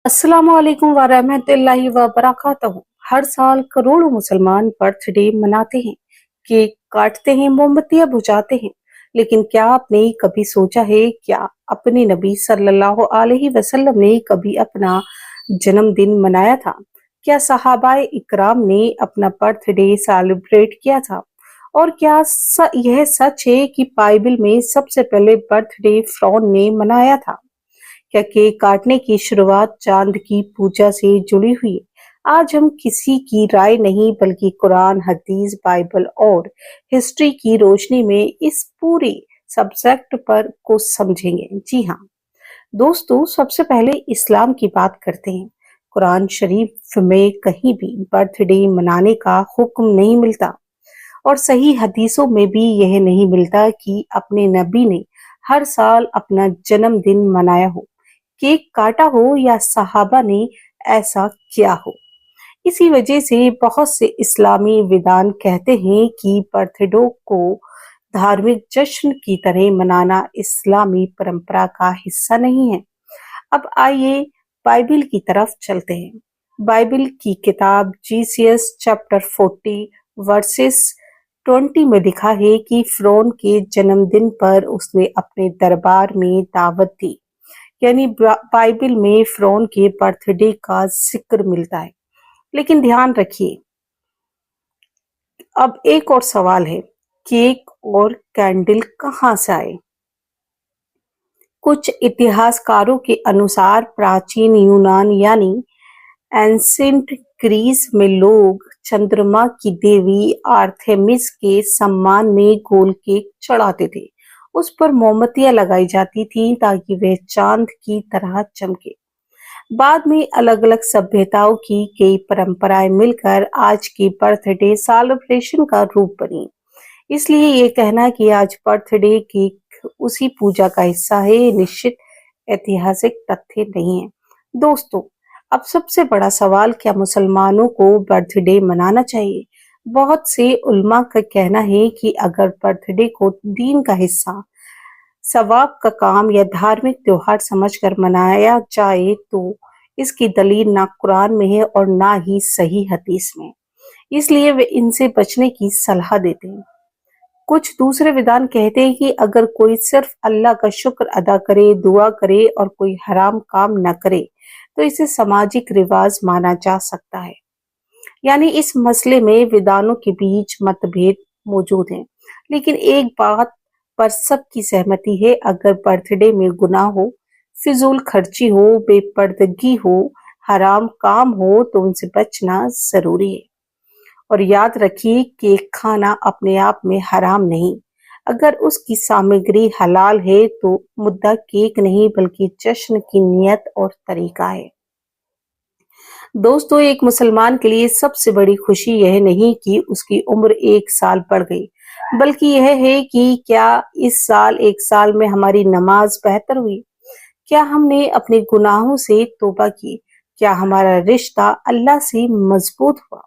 अस्सलाम वालेकुम वरहमतुल्लाहि वबरकातुहू। हर साल करोड़ों मुसलमान बर्थडे मनाते हैं, केक काटते हैं, मोमबत्तियां बुझाते हैं। लेकिन क्या आपने कभी सोचा है, क्या अपने नबी सल्लल्लाहु अलैहि वसल्लम ने कभी अपना जन्मदिन मनाया था? क्या सहाबाए इकराम ने अपना बर्थडे सेलिब्रेट किया था? और क्या यह सच है कि बाइबल में सबसे पहले बर्थडे फिरौन ने मनाया था? क्या केक काटने की शुरुआत चांद की पूजा से जुड़ी हुई है? आज हम किसी की राय नहीं बल्कि कुरान, हदीस, बाइबल और हिस्ट्री की रोशनी में इस पूरे सब्जेक्ट पर को समझेंगे। जी हाँ दोस्तों, सबसे पहले इस्लाम की बात करते हैं। कुरान शरीफ में कहीं भी बर्थडे मनाने का हुक्म नहीं मिलता और सही हदीसों में भी यह नहीं मिलता कि अपने नबी ने हर साल अपना जन्मदिन मनाया हो, केक काटा हो या सहाबा ने ऐसा किया हो। इसी वजह से बहुत से इस्लामी विद्वान कहते हैं कि बर्थडे को धार्मिक जश्न की तरह मनाना इस्लामी परंपरा का हिस्सा नहीं है। अब आइए बाइबल की तरफ चलते हैं। बाइबल की किताब जीसीएस चैप्टर 40 वर्सेस 20 में लिखा है कि फिरौन के जन्मदिन पर उसने अपने दरबार में दावत दी। यानी बाइबल में फिरौन के बर्थडे का जिक्र मिलता है। लेकिन ध्यान रखिए, अब एक और सवाल है, केक और कैंडल कहाँ से आए? कुछ इतिहासकारों के अनुसार प्राचीन यूनान यानी एंशिएंट ग्रीस में लोग चंद्रमा की देवी आर्थेमिस के सम्मान में गोल केक चढ़ाते थे। उस पर मोमबत्तियां लगाई जाती थी ताकि वह चांद की तरह चमके। बाद में अलग अलग सभ्यताओं की कई परंपराएं मिलकर आज की बर्थडे सेलिब्रेशन का रूप बनी। इसलिए ये कहना कि आज बर्थडे की उसी पूजा का हिस्सा है, निश्चित ऐतिहासिक तथ्य नहीं है। दोस्तों, अब सबसे बड़ा सवाल, क्या मुसलमानों को बर्थडे मनाना चाहिए? बहुत से उल्मा का कहना है कि अगर बर्थडे को दीन का हिस्सा, सवाब का काम या धार्मिक त्योहार समझकर मनाया जाए तो इसकी दलील ना कुरान में है और ना ही सही हदीस में। इसलिए वे इनसे बचने की सलाह देते हैं। कुछ दूसरे विद्वान कहते हैं कि अगर कोई सिर्फ अल्लाह का शुक्र अदा करे, दुआ करे और कोई हराम काम न करे तो इसे सामाजिक रिवाज माना जा सकता है। यानी इस मसले में विद्वानों के बीच मतभेद मौजूद हैं। लेकिन एक बात पर सबकी सहमति है, अगर बर्थडे में गुनाह हो, फिजूल खर्ची हो, बेपर्दगी हो, हराम काम हो तो उनसे बचना जरूरी है। और याद रखिए, केक खाना अपने आप में हराम नहीं। अगर उसकी सामग्री हलाल है तो मुद्दा केक नहीं बल्कि जश्न की नियत और तरीका है। दोस्तों, एक मुसलमान के लिए सबसे बड़ी खुशी यह नहीं कि उसकी उम्र 1 साल बढ़ गई, बल्कि यह है कि क्या इस साल 1 साल में हमारी नमाज बेहतर हुई, क्या हमने अपने गुनाहों से तौबा की, क्या हमारा रिश्ता अल्लाह से मजबूत हुआ।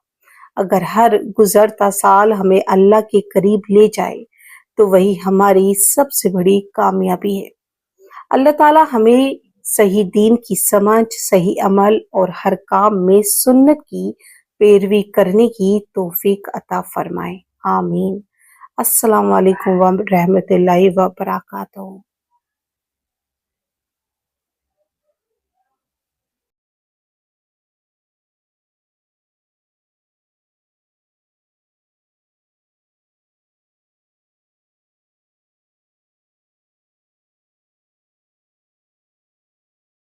अगर हर गुजरता साल हमें अल्लाह के करीब ले जाए तो वही हमारी सबसे बड़ी कामयाबी है। अल्लाह ताला हमें सही दीन की समझ, सही अमल और हर काम में सुन्नत की पैरवी करने की तौफीक अता फरमाए। आमीन। अस्सलाम वालेकुम व रहमतुल्लाहि व बरकातहू।